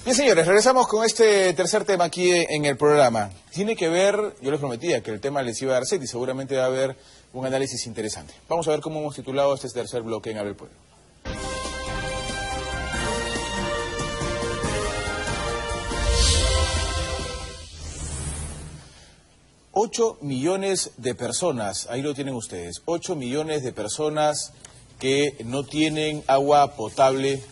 Bien, señores, regresamos con este tercer tema aquí en el programa. Tiene que ver, yo les prometía que el tema les iba a dar set y seguramente va a haber un análisis interesante. Vamos a ver cómo hemos titulado este tercer bloque en Abre el Pueblo. 8 millones de personas, ahí lo tienen ustedes, 8 millones de personas que no tienen agua potable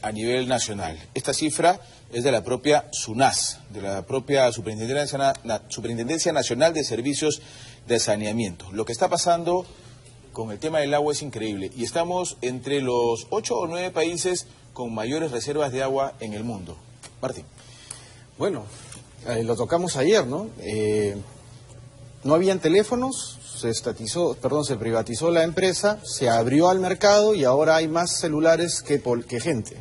a nivel nacional. Esta cifra es de la propia SUNAS, de la propia Superintendencia Nacional de Servicios de Saneamiento. Lo que está pasando con el tema del agua es increíble y estamos entre los 8 o 9 países con mayores reservas de agua en el mundo. Martín. Bueno, lo tocamos ayer, ¿no? No habían teléfonos, se privatizó la empresa, se abrió al mercado y ahora hay más celulares que gente.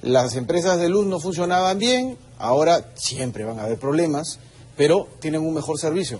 Las empresas de luz no funcionaban bien, ahora siempre van a haber problemas, pero tienen un mejor servicio.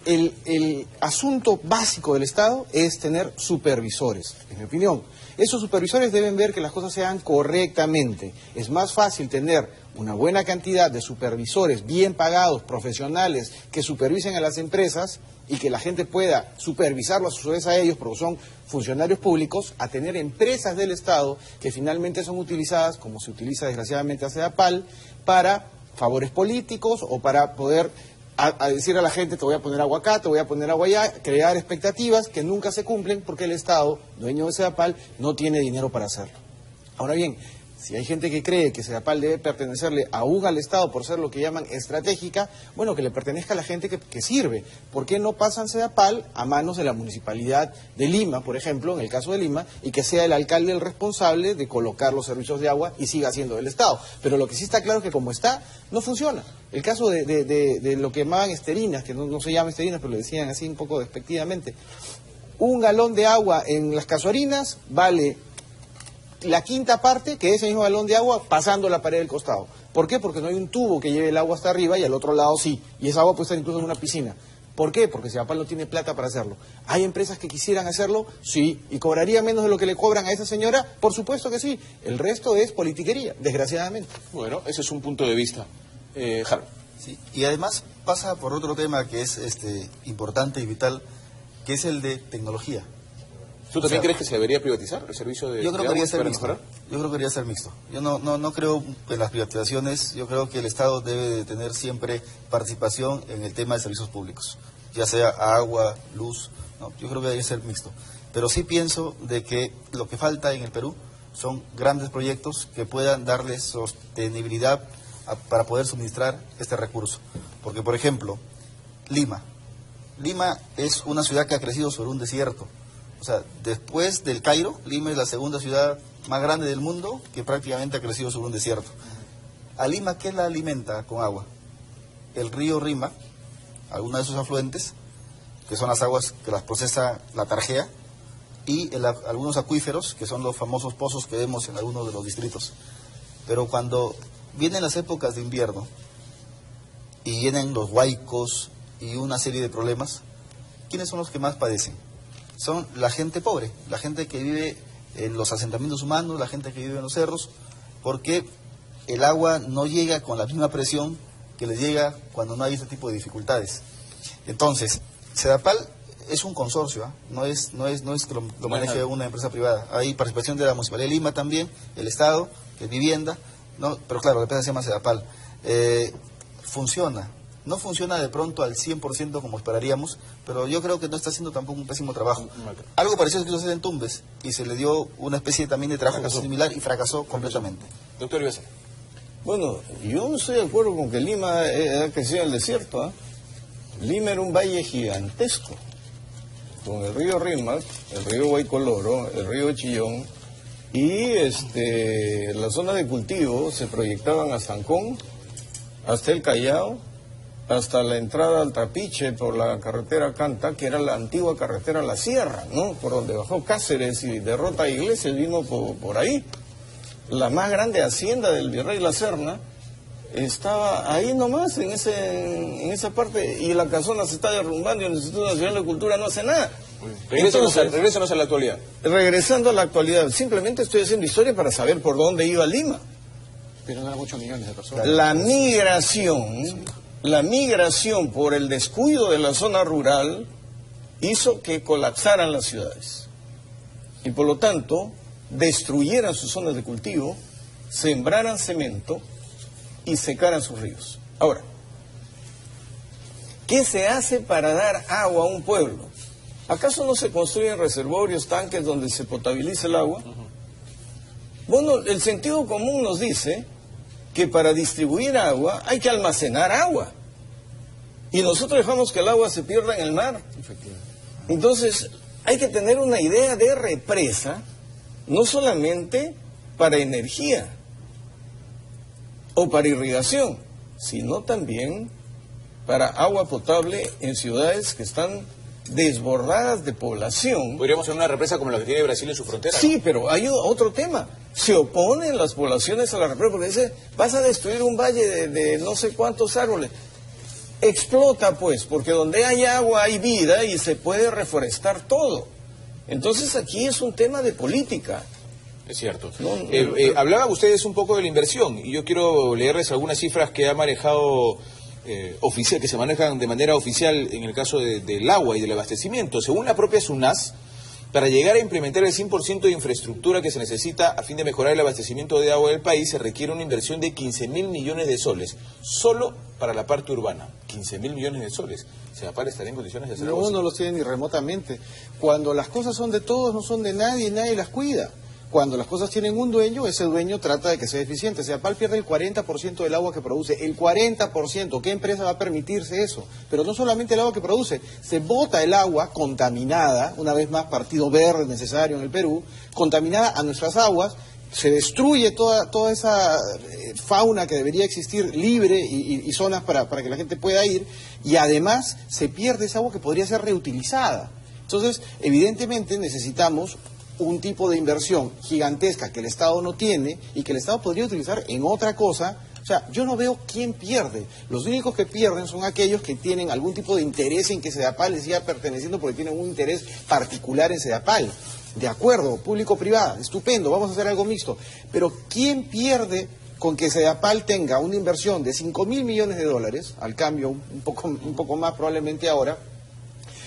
El asunto básico del Estado es tener supervisores, en mi opinión. Esos supervisores deben ver que las cosas se hagan correctamente. Es más fácil tener una buena cantidad de supervisores bien pagados, profesionales, que supervisen a las empresas y que la gente pueda supervisarlo a su vez a ellos, porque son funcionarios públicos, a tener empresas del Estado que finalmente son utilizadas, como se utiliza desgraciadamente a CEDAPAL, para favores políticos o para poder a decir a la gente, te voy a poner agua acá, te voy a poner agua allá, crear expectativas que nunca se cumplen porque el Estado, dueño de CEDAPAL, no tiene dinero para hacerlo. Ahora bien, si hay gente que cree que CEDAPAL debe pertenecerle aún al Estado por ser lo que llaman estratégica, bueno, que le pertenezca a la gente que sirve. ¿Por qué no pasan CEDAPAL a manos de la Municipalidad de Lima, por ejemplo, en el caso de Lima, y que sea el alcalde el responsable de colocar los servicios de agua y siga siendo del Estado? Pero lo que sí está claro es que como está, no funciona. El caso de lo que llamaban esterinas, que no se llama esterinas, pero le decían así un poco despectivamente, un galón de agua en las casuarinas vale la quinta parte que ese mismo galón de agua pasando la pared del costado. ¿Por qué? Porque no hay un tubo que lleve el agua hasta arriba y al otro lado sí. Y esa agua puede estar incluso en una piscina. ¿Por qué? Porque CEDAPAL no tiene plata para hacerlo. ¿Hay empresas que quisieran hacerlo? Sí. ¿Y cobraría menos de lo que le cobran a esa señora? Por supuesto que sí. El resto es politiquería, desgraciadamente. Bueno, ese es un punto de vista. Harold. Sí. Y además pasa por otro tema que es importante y vital, que es el de tecnología. ¿Tú también crees que se debería privatizar el servicio de Yo creo que debería ser mixto. mejorar? Yo creo que debería ser mixto. Yo no creo en las privatizaciones. Yo creo que el Estado debe de tener siempre participación en el tema de servicios públicos, ya sea agua, luz. No, yo creo que debería ser mixto. Pero sí pienso de que lo que falta en el Perú son grandes proyectos que puedan darle sostenibilidad para poder suministrar este recurso. Porque, por ejemplo, Lima es una ciudad que ha crecido sobre un desierto. O sea, después del Cairo, Lima es la segunda ciudad más grande del mundo que prácticamente ha crecido sobre un desierto. A Lima, ¿qué la alimenta con agua? El río Rima, algunos de sus afluentes, que son las aguas que las procesa la Tarjea, y algunos acuíferos, que son los famosos pozos que vemos en algunos de los distritos. Pero cuando vienen las épocas de invierno y vienen los huaicos y una serie de problemas, ¿quiénes son los que más padecen? Son la gente pobre, la gente que vive en los asentamientos humanos, la gente que vive en los cerros, porque el agua no llega con la misma presión que les llega cuando no hay este tipo de dificultades. Entonces, CEDAPAL es un consorcio, no es que lo maneje una empresa privada. Hay participación de la Municipalidad de Lima también, el Estado, que es vivienda, ¿no? Pero claro, la empresa se llama CEDAPAL. Funciona. No funciona de pronto al 100% como esperaríamos, pero yo creo que no está haciendo tampoco un pésimo trabajo. Algo parecido que quiso hacer en Tumbes, y se le dio una especie también de trabajo similar y fracasó completamente. Doctor Ibaza. Bueno, yo no estoy de acuerdo con que Lima ha crecido en el desierto. Lima era un valle gigantesco, con el río Rímac, el río Guaycoloro, el río Chillón, y las zonas de cultivo se proyectaban hasta Ancón, hasta el Callao, hasta la entrada al Trapiche por la carretera Canta, que era la antigua carretera La Sierra, ¿no? Por donde bajó Cáceres y derrota a Iglesias, vino por ahí. La más grande hacienda del virrey La Serna estaba ahí nomás, en esa parte, y la casona se está derrumbando y el Instituto Nacional de Cultura no hace nada. Regrésanos a la actualidad. Regresando a la actualidad, simplemente estoy haciendo historia para saber por dónde iba Lima. Pero no eran 8 millones de personas. La migración por el descuido de la zona rural hizo que colapsaran las ciudades. Y por lo tanto, destruyeran sus zonas de cultivo, sembraran cemento y secaran sus ríos. Ahora, ¿qué se hace para dar agua a un pueblo? ¿Acaso no se construyen reservorios, tanques donde se potabilice el agua? Bueno, el sentido común nos dice que para distribuir agua hay que almacenar agua. Y nosotros dejamos que el agua se pierda en el mar. Entonces, hay que tener una idea de represa, no solamente para energía o para irrigación, sino también para agua potable en ciudades que están desbordadas de población. Podríamos tener una represa como la que tiene Brasil en su frontera. Sí, pero hay otro tema. Se oponen las poblaciones a la represa porque dicen, vas a destruir un valle de no sé cuántos árboles. Explota pues, porque donde hay agua hay vida y se puede reforestar todo. Entonces aquí es un tema de política. Es cierto. Hablaban ustedes un poco de la inversión y yo quiero leerles algunas cifras que ha manejado oficial, que se manejan de manera oficial en el caso del agua y del abastecimiento. Según la propia SUNAS, para llegar a implementar el 100% de infraestructura que se necesita a fin de mejorar el abastecimiento de agua del país, se requiere una inversión de 15.000 millones de soles, solo para la parte urbana. 15.000 millones de soles. ¿Sedapal estaría en condiciones de hacer algo así? No los tiene ni remotamente. Cuando las cosas son de todos, no son de nadie, nadie las cuida. Cuando las cosas tienen un dueño, ese dueño trata de que sea eficiente. Sedapal pierde el 40% del agua que produce. El 40%. ¿Qué empresa va a permitirse eso? Pero no solamente el agua que produce. Se bota el agua contaminada, una vez más partido verde necesario en el Perú, contaminada a nuestras aguas. Se destruye toda esa fauna que debería existir libre y zonas para que la gente pueda ir. Y además se pierde esa agua que podría ser reutilizada. Entonces, evidentemente necesitamos un tipo de inversión gigantesca que el Estado no tiene y que el Estado podría utilizar en otra cosa. O sea, yo no veo quién pierde. Los únicos que pierden son aquellos que tienen algún tipo de interés en que Sedapal les siga perteneciendo porque tienen un interés particular en Sedapal. De acuerdo, público-privada, estupendo, vamos a hacer algo mixto. Pero ¿quién pierde con que Sedapal tenga una inversión de 5.000 millones de dólares, al cambio un poco más probablemente ahora,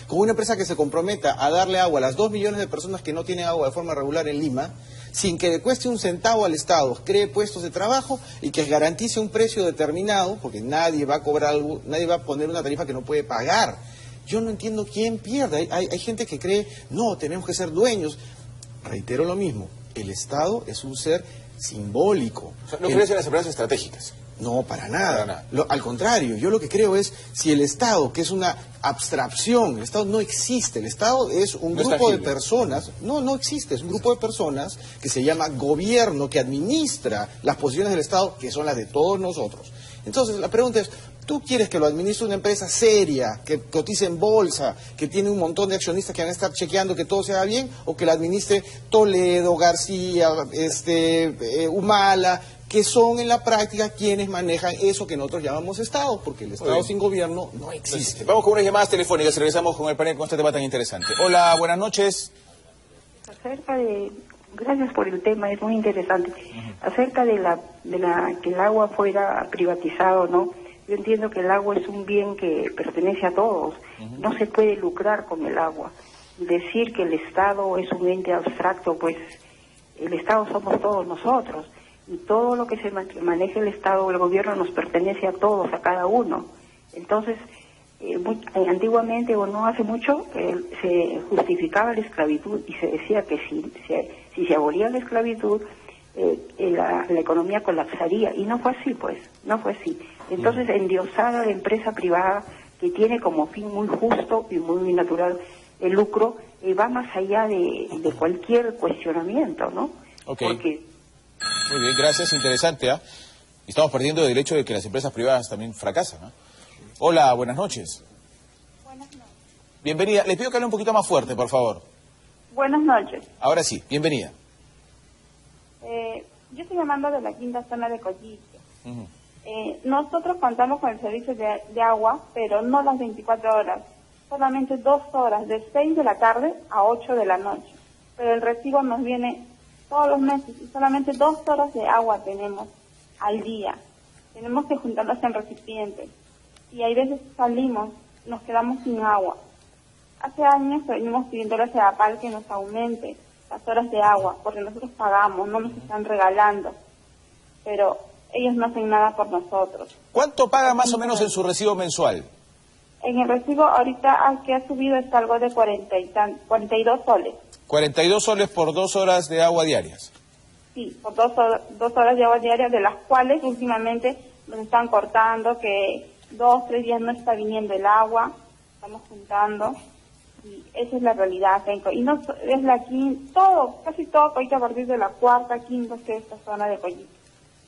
con una empresa que se comprometa a darle agua a las 2 millones de personas que no tienen agua de forma regular en Lima, sin que le cueste un centavo al Estado, cree puestos de trabajo y que garantice un precio determinado, porque nadie va a cobrar algo, nadie va a poner una tarifa que no puede pagar? Yo no entiendo quién pierde. Hay gente que cree, no, tenemos que ser dueños. Reitero lo mismo, el Estado es un ser simbólico. O sea, ¿no crees en las empresas estratégicas? No, para nada. Al contrario, yo lo que creo es, si el Estado, que es una abstracción, el Estado no existe, el Estado es un grupo de personas, no existe, es un grupo de personas que se llama gobierno, que administra las posiciones del Estado, que son las de todos nosotros. Entonces, la pregunta es, ¿tú quieres que lo administre una empresa seria, que cotice en bolsa, que tiene un montón de accionistas que van a estar chequeando que todo se haga bien, o que lo administre Toledo, García, Humala, que son en la práctica quienes manejan eso que nosotros llamamos Estado, porque el Estado sin gobierno no existe? Vamos con unas llamadas telefónicas y regresamos con el panel con este tema tan interesante. Hola, buenas noches. Gracias por el tema, es muy interesante. Acerca de que el agua fuera privatizado, ¿no? Yo entiendo que el agua es un bien que pertenece a todos. No se puede lucrar con el agua. Decir que el Estado es un ente abstracto, pues el Estado somos todos nosotros. Y todo lo que se maneja el Estado o el gobierno nos pertenece a todos, a cada uno. Entonces, antiguamente o no hace mucho, se justificaba la esclavitud y se decía que si se abolía la esclavitud, la economía colapsaría. Y no fue así, pues, no fue así. Entonces, endiosada la empresa privada, que tiene como fin muy justo y muy natural el lucro, va más allá de cualquier cuestionamiento, ¿no? Okay. Porque... Muy bien, gracias, interesante, ¿ah? Estamos perdiendo el hecho de que las empresas privadas también fracasan, ¿no? Hola, buenas noches. Buenas noches. Bienvenida. Les pido que hable un poquito más fuerte, por favor. Buenas noches. Ahora sí, bienvenida. Yo estoy llamando de la quinta zona de Coyique. Nosotros contamos con el servicio de agua, pero no las 24 horas. Solamente 2 horas, de 6 de la tarde a 8 de la noche. Pero el recibo nos viene todos los meses y solamente 2 horas de agua tenemos. al día. Tenemos que juntarnos en recipientes. Y hay veces salimos, nos quedamos sin agua. Hace años venimos pidiendo a la CEDAPAL que nos aumente las horas de agua, porque nosotros pagamos, no nos están regalando. Pero ellos no hacen nada por nosotros. ¿Cuánto paga más o menos en su recibo mensual? En el recibo ahorita que ha subido es algo de 42 soles. 42 soles por 2 horas de agua diarias. Sí, por 2 horas de agua diaria, de las cuales últimamente nos están cortando, que 2, 3 días no está viniendo el agua, estamos juntando, y esa es la realidad. Y no es la quinta, casi todo Coyito a partir de la cuarta, quinta, sexta zona de Coyito.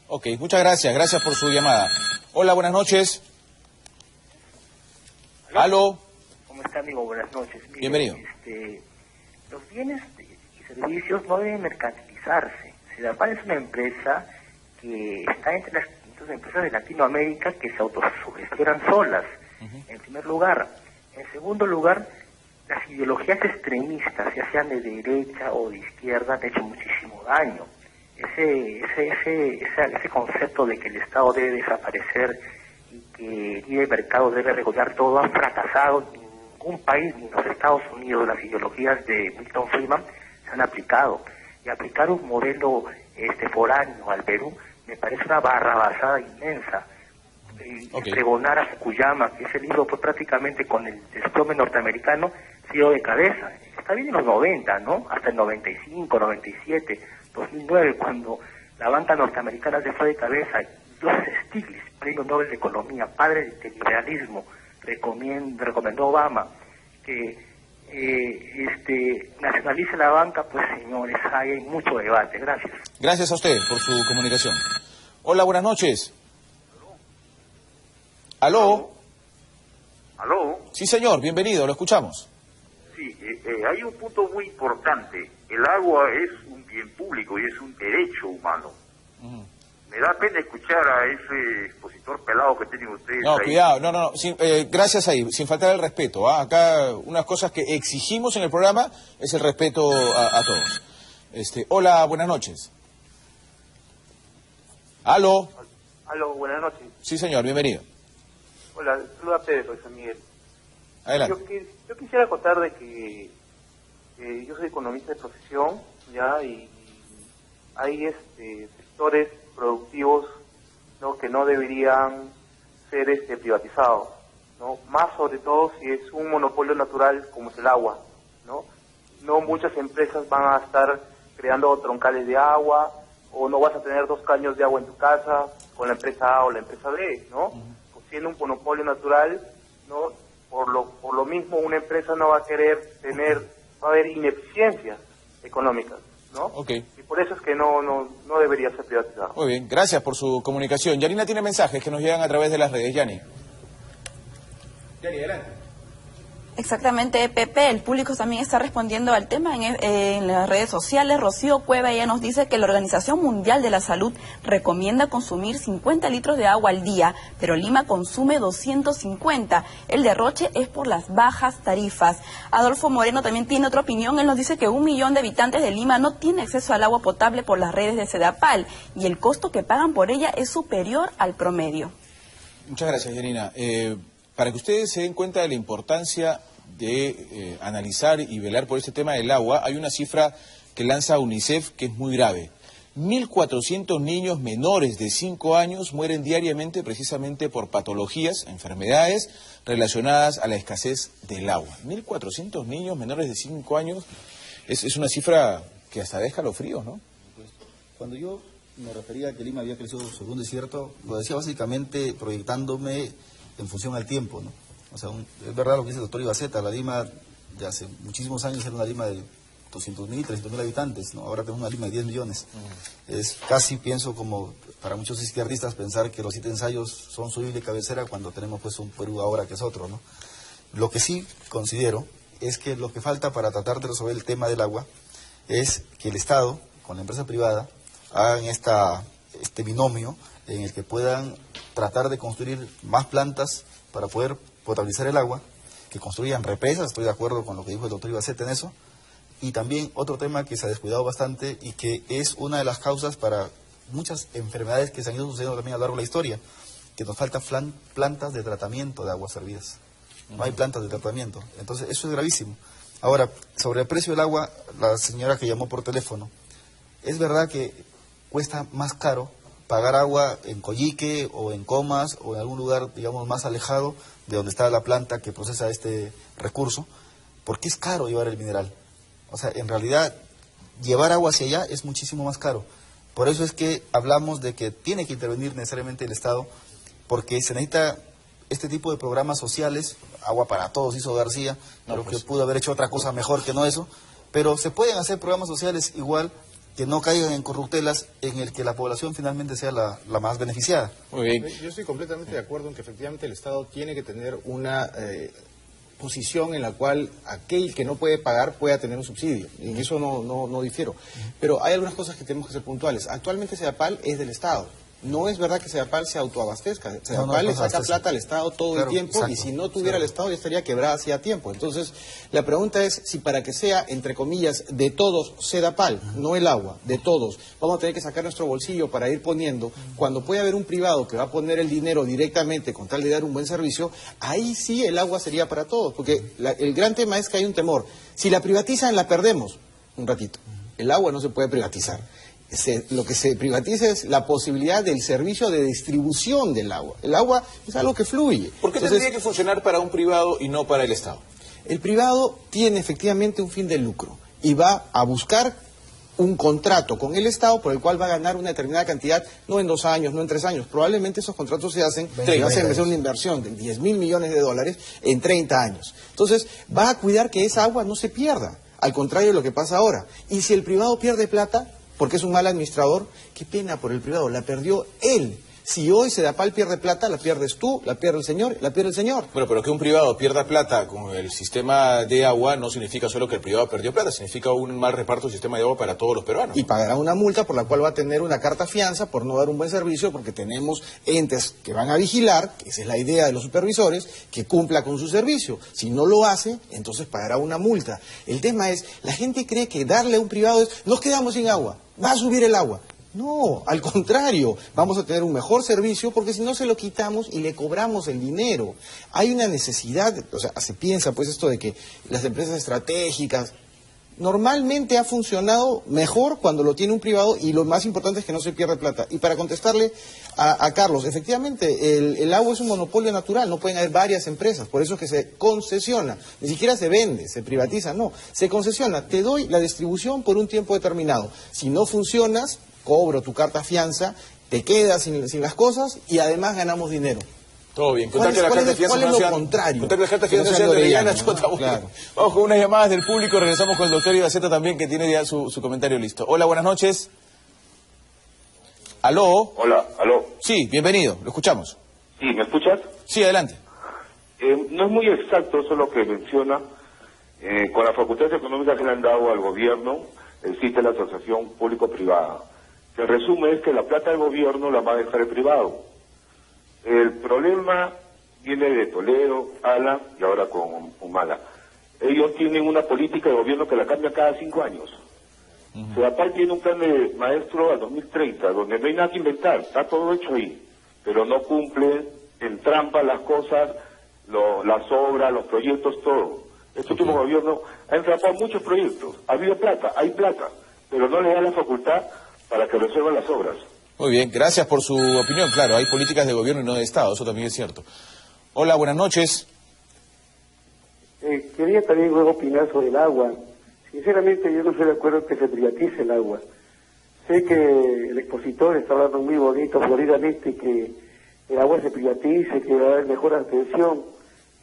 Ok, muchas gracias, gracias por su llamada. Hola, buenas noches. ¿Aló? ¿Cómo está, amigo? Buenas noches. Mire, bienvenido. Los bienes y servicios no deben mercantilizarse. CEDAPAL es una empresa que está entre las empresas de Latinoamérica que se autosugestionan solas, en primer lugar. En segundo lugar, las ideologías extremistas, ya sean de derecha o de izquierda, han hecho muchísimo daño. Ese concepto de que el Estado debe desaparecer y que el libre mercado debe regular todo ha fracasado. Ningún país, ni los Estados Unidos, las ideologías de Milton Friedman se han aplicado. Y aplicar un modelo foráneo al Perú me parece una barrabasada inmensa. Pregonar a Fukuyama, que ese libro fue prácticamente con el desplome norteamericano, se dio de cabeza. Está bien en los 90, ¿no? Hasta el 95, 97, 2009, cuando la banca norteamericana se fue de cabeza. Joseph Stiglitz, premio Nobel de Economía, padre del liberalismo, recomendó a Obama que nacionalice la banca. Pues señores, ahí hay mucho debate. Gracias. Gracias a usted por su comunicación. Hola, buenas noches. ¿Aló? ¿Aló? Sí, señor, bienvenido, lo escuchamos. Sí, hay un punto muy importante. El agua es un bien público y es un derecho humano. Me da pena escuchar a ese expositor pelado que tienen ustedes. No, ahí. cuidado, no, gracias ahí, sin faltar el respeto. Acá unas cosas que exigimos en el programa es el respeto a todos. Hola, buenas noches. ¿Aló? Aló, buenas noches. Sí, señor, bienvenido. Hola, saluda a Pedro, San Miguel. Adelante. Yo quisiera contar de que yo soy economista de profesión, ya, y hay sectores productivos, ¿no?, que no deberían ser privatizados, ¿no? Más sobre todo si es un monopolio natural como es el agua, ¿no? No muchas empresas van a estar creando troncales de agua, o no vas a tener 2 caños de agua en tu casa con la empresa A o la empresa B, ¿no? Pues siendo un monopolio natural, ¿no?, por lo mismo una empresa no va a querer va a haber ineficiencias económicas, ¿no? Okay. Y por eso es que no debería ser privatizado. Muy bien, gracias por su comunicación. Yanina tiene mensajes que nos llegan a través de las redes. Yani, adelante. Exactamente, Pepe, el público también está respondiendo al tema en las redes sociales. Rocío Cueva, ella nos dice que la Organización Mundial de la Salud recomienda consumir 50 litros de agua al día, pero Lima consume 250. El derroche es por las bajas tarifas. Adolfo Moreno también tiene otra opinión. Él nos dice que 1 millón de habitantes de Lima no tiene acceso al agua potable por las redes de CEDAPAL y el costo que pagan por ella es superior al promedio. Muchas gracias, Yanina. Para que ustedes se den cuenta de la importancia de analizar y velar por este tema del agua, hay una cifra que lanza UNICEF que es muy grave. 1.400 niños menores de 5 años mueren diariamente precisamente por patologías, enfermedades relacionadas a la escasez del agua. 1.400 niños menores de 5 años es una cifra que hasta deja los fríos, ¿no? Cuando yo me refería a que Lima había crecido sobre un desierto, lo decía básicamente proyectándome en función al tiempo, ¿no? O sea, es verdad lo que dice el doctor Ibaceta, la Lima de hace muchísimos años era una Lima de 200.000, 300.000 habitantes, ¿no? Ahora tenemos una Lima de 10 millones. Es casi, pienso, como para muchos izquierdistas pensar que los 7 ensayos son su Biblia de cabecera cuando tenemos pues un Perú ahora que es otro, ¿no? Lo que sí considero es que lo que falta para tratar de resolver el tema del agua es que el Estado, con la empresa privada, hagan este binomio en el que puedan tratar de construir más plantas para poder potabilizar el agua, que construyan represas, estoy de acuerdo con lo que dijo el doctor Ibaceta en eso, y también otro tema que se ha descuidado bastante y que es una de las causas para muchas enfermedades que se han ido sucediendo también a lo largo de la historia, que nos faltan plantas de tratamiento de aguas servidas. No hay plantas de tratamiento. Entonces, eso es gravísimo. Ahora, sobre el precio del agua, la señora que llamó por teléfono, es verdad que cuesta más caro pagar agua en Coyique o en Comas o en algún lugar, digamos, más alejado de donde está la planta que procesa este recurso, porque es caro llevar el mineral. O sea, en realidad, llevar agua hacia allá es muchísimo más caro. Por eso es que hablamos de que tiene que intervenir necesariamente el Estado, porque se necesita este tipo de programas sociales. Agua para todos hizo García, creo que pudo haber hecho otra cosa mejor que no eso, pero se pueden hacer programas sociales igual que no caigan en corruptelas, en el que la población finalmente sea la más beneficiada. Muy bien. Yo estoy completamente de acuerdo en que efectivamente el Estado tiene que tener una posición en la cual aquel que no puede pagar pueda tener un subsidio. Y en eso no difiero. Pero hay algunas cosas que tenemos que ser puntuales. Actualmente Sedapal es del Estado. No es verdad que Sedapal se autoabastezca. Sedapal le saca plata al Estado todo el tiempo, exacto, y si no tuviera el Estado ya estaría quebrada hacía tiempo. Entonces, la pregunta es si para que sea, entre comillas, de todos Sedapal, no el agua, de todos, vamos a tener que sacar nuestro bolsillo para ir poniendo, cuando puede haber un privado que va a poner el dinero directamente con tal de dar un buen servicio, ahí sí el agua sería para todos, porque el gran tema es que hay un temor. Si la privatizan, la perdemos un ratito. El agua no se puede privatizar. Lo que se privatiza es la posibilidad del servicio de distribución del agua. El agua es algo que fluye. ¿Por qué tendría que funcionar para un privado y no para el Estado? El privado tiene efectivamente un fin de lucro y va a buscar un contrato con el Estado por el cual va a ganar una determinada cantidad, no en 2 años, no en 3 años. Probablemente esos contratos se hacen, hacer una inversión de $10.000 millones en 30 años. Entonces, va a cuidar que esa agua no se pierda, al contrario de lo que pasa ahora. Y si el privado pierde plata, porque es un mal administrador, qué pena por el privado, la perdió él. Si hoy Sedapal pierde plata, la pierdes tú, la pierde el señor, la pierde el señor. Bueno, pero que un privado pierda plata con el sistema de agua no significa solo que el privado perdió plata, significa un mal reparto del sistema de agua para todos los peruanos. Y pagará una multa por la cual va a tener una carta fianza por no dar un buen servicio, porque tenemos entes que van a vigilar, que esa es la idea de los supervisores, que cumpla con su servicio. Si no lo hace, entonces pagará una multa. El tema es, la gente cree que darle a un privado es, nos quedamos sin agua, va a subir el agua. No, al contrario, vamos a tener un mejor servicio porque si no se lo quitamos y le cobramos el dinero. Hay una necesidad, o sea, se piensa pues esto de que las empresas estratégicas, normalmente ha funcionado mejor cuando lo tiene un privado y lo más importante es que no se pierde plata. Y para contestarle a Carlos, efectivamente, el agua es un monopolio natural, no pueden haber varias empresas, por eso es que se concesiona, ni siquiera se vende, se privatiza, no, se concesiona, te doy la distribución por un tiempo determinado. Si no funcionas, cobro tu carta fianza, te quedas sin las cosas y además ganamos dinero. Todo bien. ¿Cuál es lo contrario? Contar las cartas fianzas de Orellana, claro. Vamos con unas llamadas del público, regresamos con el doctor Ibaceta también, que tiene ya su comentario listo. Hola, buenas noches. ¿Aló? Hola, aló. Sí, bienvenido, lo escuchamos. Sí, ¿me escuchas? Sí, adelante. No es muy exacto eso lo que menciona. Con las facultades económicas que le han dado al gobierno, existe la asociación público-privada. El resumen es que la plata del gobierno la va a dejar el privado. El problema viene de Toledo, ALA y ahora con Humala. Ellos tienen una política de gobierno que la cambia cada 5 años. Sedapal tiene un plan de maestro al 2030, donde no hay nada que inventar, está todo hecho ahí, pero no cumple, entrampa las cosas, las obras, los proyectos, todo. Este último gobierno ha entrampado muchos proyectos, ha habido plata, hay plata, pero no le da la facultad para que resuelvan las obras. Muy bien, gracias por su opinión. Claro, hay políticas de gobierno y no de Estado, eso también es cierto. Hola, buenas noches. Quería también luego opinar sobre el agua. Sinceramente yo no estoy de acuerdo que se privatice el agua. Sé que el expositor está hablando muy bonito, floridamente, que el agua se privatice, que va a haber mejor atención.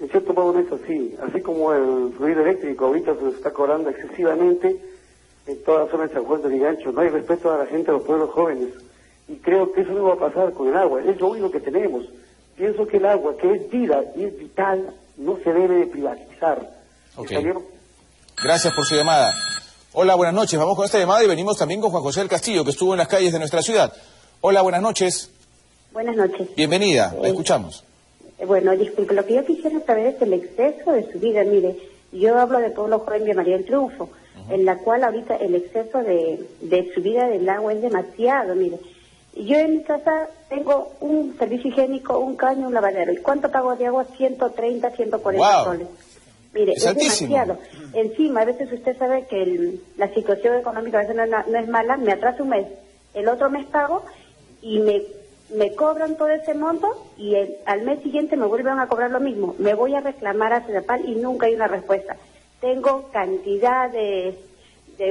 En cierto modo eso sí, así como el fluido eléctrico ahorita se está cobrando excesivamente en toda la zona de San Juan de Lurigancho, no hay respeto a la gente, a los pueblos jóvenes. Y creo que eso no va a pasar con el agua, es lo único que tenemos. Pienso que el agua, que es vida y es vital, no se debe de privatizar. Okay. Gracias por su llamada. Hola, buenas noches. Vamos con esta llamada y venimos también con Juan José del Castillo, que estuvo en las calles de nuestra ciudad. Hola, buenas noches. Buenas noches. Bienvenida, la escuchamos. Bueno, disculpe, lo que yo quisiera saber es el exceso de subida. Mire, yo hablo del pueblo joven de María del Triunfo, en la cual ahorita el exceso de subida del agua es demasiado. Mire, Yo en mi casa tengo un servicio higiénico, un caño, un lavadero. ¿Y cuánto pago de agua? 130, 140 soles. Mire, es demasiado. Encima, a veces usted sabe que la situación económica a veces no es mala, me atraso un mes, el otro mes pago y me cobran todo ese monto y al mes siguiente me vuelven a cobrar lo mismo. Me voy a reclamar a Sedapal y nunca hay una respuesta. Tengo cantidad de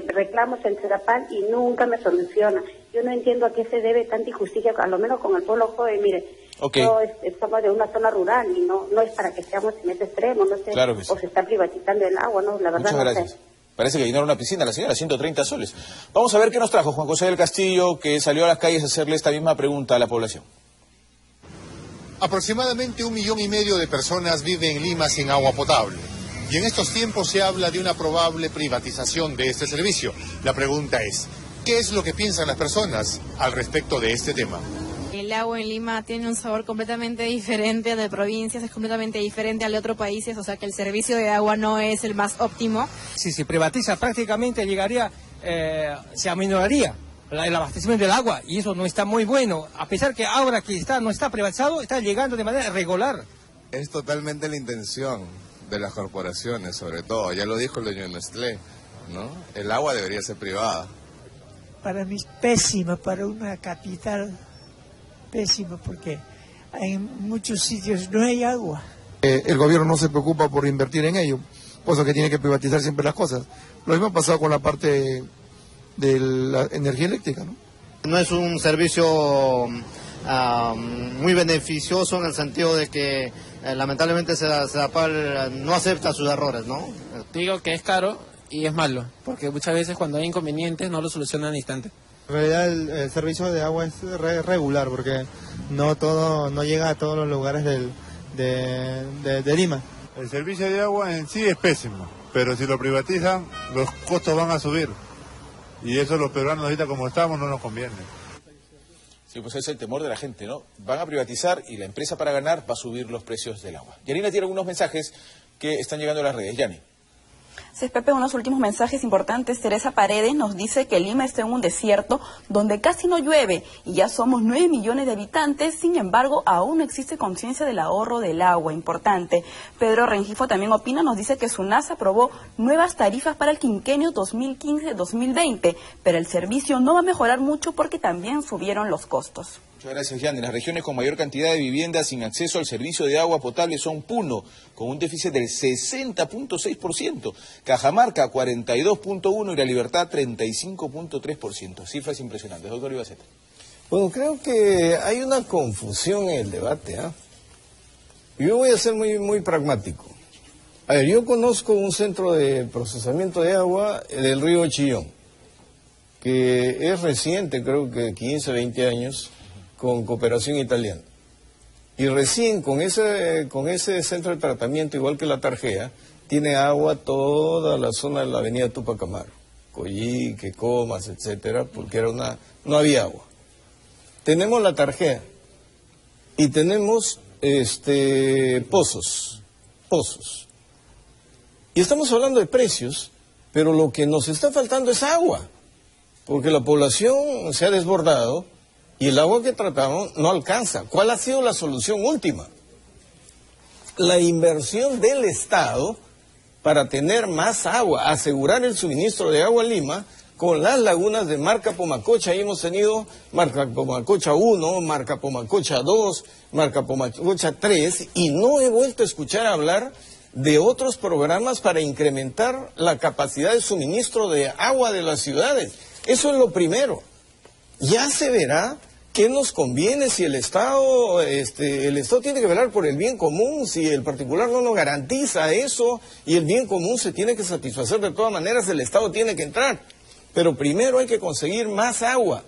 reclamos en Sedapal y nunca me soluciona. Yo no entiendo a qué se debe tanta injusticia, a lo menos con el pueblo joven. Mire, somos de una zona rural y no es para que seamos en ese extremo, no sé, claro que sí. O se está privatizando el agua, no, la verdad. Muchas gracias. Sé. Parece que llenaron una piscina la señora, 130 soles. Vamos a ver qué nos trajo Juan José del Castillo, que salió a las calles a hacerle esta misma pregunta a la población. Aproximadamente 1,5 millones de personas viven en Lima sin agua potable. Y en estos tiempos se habla de una probable privatización de este servicio. La pregunta es, ¿qué es lo que piensan las personas al respecto de este tema? El agua en Lima tiene un sabor completamente diferente de provincias, es completamente diferente al de otros países, o sea que el servicio de agua no es el más óptimo. Si se privatiza prácticamente llegaría, se aminoraría el abastecimiento del agua y eso no está muy bueno, a pesar que ahora que no está privatizado, está llegando de manera regular. Es totalmente la intención de las corporaciones, sobre todo, ya lo dijo el dueño de Nestlé, ¿no? El agua debería ser privada. Para mí es pésima, para una capital pésima, porque en muchos sitios no hay agua. El gobierno no se preocupa por invertir en ello, cosa que tiene que privatizar siempre las cosas. Lo mismo ha pasado con la parte de la energía eléctrica, ¿no? No es un servicio muy beneficioso en el sentido de que lamentablemente Sedapal no acepta sus errores, ¿no? Digo que es caro y es malo, porque muchas veces cuando hay inconvenientes no lo solucionan al instante. En realidad el servicio de agua es regular porque no llega a todos los lugares de Lima. El servicio de agua en sí es pésimo, pero si lo privatizan los costos van a subir y eso los peruanos ahorita como estamos no nos conviene. Sí, pues es el temor de la gente, ¿no? Van a privatizar y la empresa para ganar va a subir los precios del agua. Yanina tiene algunos mensajes que están llegando a las redes. Yani. Sí, Pepe, unos últimos mensajes importantes. Teresa Paredes nos dice que Lima está en un desierto donde casi no llueve y ya somos 9 millones de habitantes, sin embargo, aún no existe conciencia del ahorro del agua, importante. Pedro Rengifo también opina, nos dice que SUNASA aprobó nuevas tarifas para el quinquenio 2015-2020, pero el servicio no va a mejorar mucho porque también subieron los costos. Muchas gracias, Jan. Las regiones con mayor cantidad de viviendas sin acceso al servicio de agua potable son Puno, con un déficit del 60.6%, Cajamarca 42.1% y La Libertad 35.3%. Cifras impresionantes. Doctor Ibaceta. Bueno, creo que hay una confusión en el debate, ¿ah? Yo voy a ser muy pragmático. A ver, yo conozco un centro de procesamiento de agua del río Chillón, que es reciente, creo que 15, 20 años, con cooperación italiana. Y recién con ese centro de tratamiento, igual que la Tarjea, tiene agua toda la zona de la avenida Tupac Amaru, Coyique, Comas, etcétera, porque no había agua. Tenemos la Tarjea y tenemos pozos. Y estamos hablando de precios, pero lo que nos está faltando es agua, porque la población se ha desbordado y el agua que tratamos no alcanza. ¿Cuál ha sido la solución última? La inversión del Estado para tener más agua, asegurar el suministro de agua en Lima con las lagunas de Marca Pomacocha. Ahí hemos tenido Marca Pomacocha 1, Marca Pomacocha 2, Marca Pomacocha 3 y no he vuelto a escuchar hablar de otros programas para incrementar la capacidad de suministro de agua de las ciudades. Eso es lo primero. Ya se verá qué nos conviene si el Estado tiene que velar por el bien común, si el particular no nos garantiza eso y el bien común se tiene que satisfacer de todas maneras, el Estado tiene que entrar. Pero primero hay que conseguir más agua,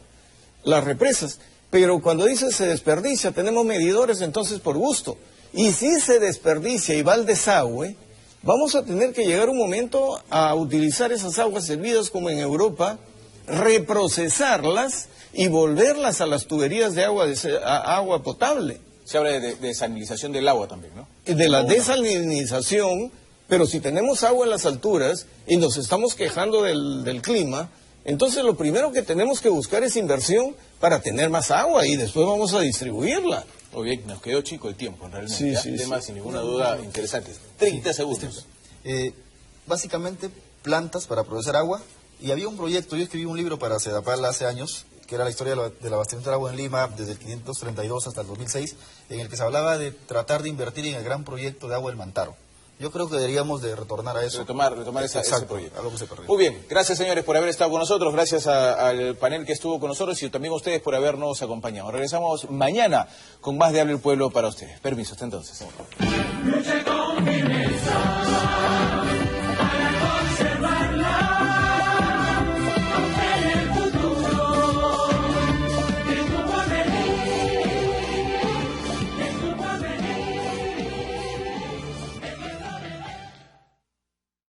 las represas. Pero cuando dice se desperdicia, tenemos medidores entonces por gusto. Y si se desperdicia y va al desagüe, vamos a tener que llegar un momento a utilizar esas aguas servidas como en Europa, reprocesarlas y volverlas a las tuberías de agua potable. Se habla de desalinización del agua también, ¿no? De la desalinización, pero si tenemos agua en las alturas y nos estamos quejando del clima, Entonces lo primero que tenemos que buscar es inversión para tener más agua y después vamos a distribuirla. Muy bien, nos quedó chico el tiempo, realmente. Sí, sí, temas sin ninguna duda interesantes. 30 segundos. Básicamente, plantas para procesar agua. Y había un proyecto, yo escribí un libro para Sedapal hace años, que era la historia del abastecimiento de agua en Lima desde el 532 hasta el 2006, en el que se hablaba de tratar de invertir en el gran proyecto de agua del Mantaro. Yo creo que deberíamos de retornar a eso. Retomar ese proyecto. Algo que se perdió. Muy bien, gracias señores por haber estado con nosotros, gracias al panel que estuvo con nosotros y también a ustedes por habernos acompañado. Regresamos mañana con más de Habla el Pueblo para ustedes. Permiso, hasta entonces. Lucha con firmeza.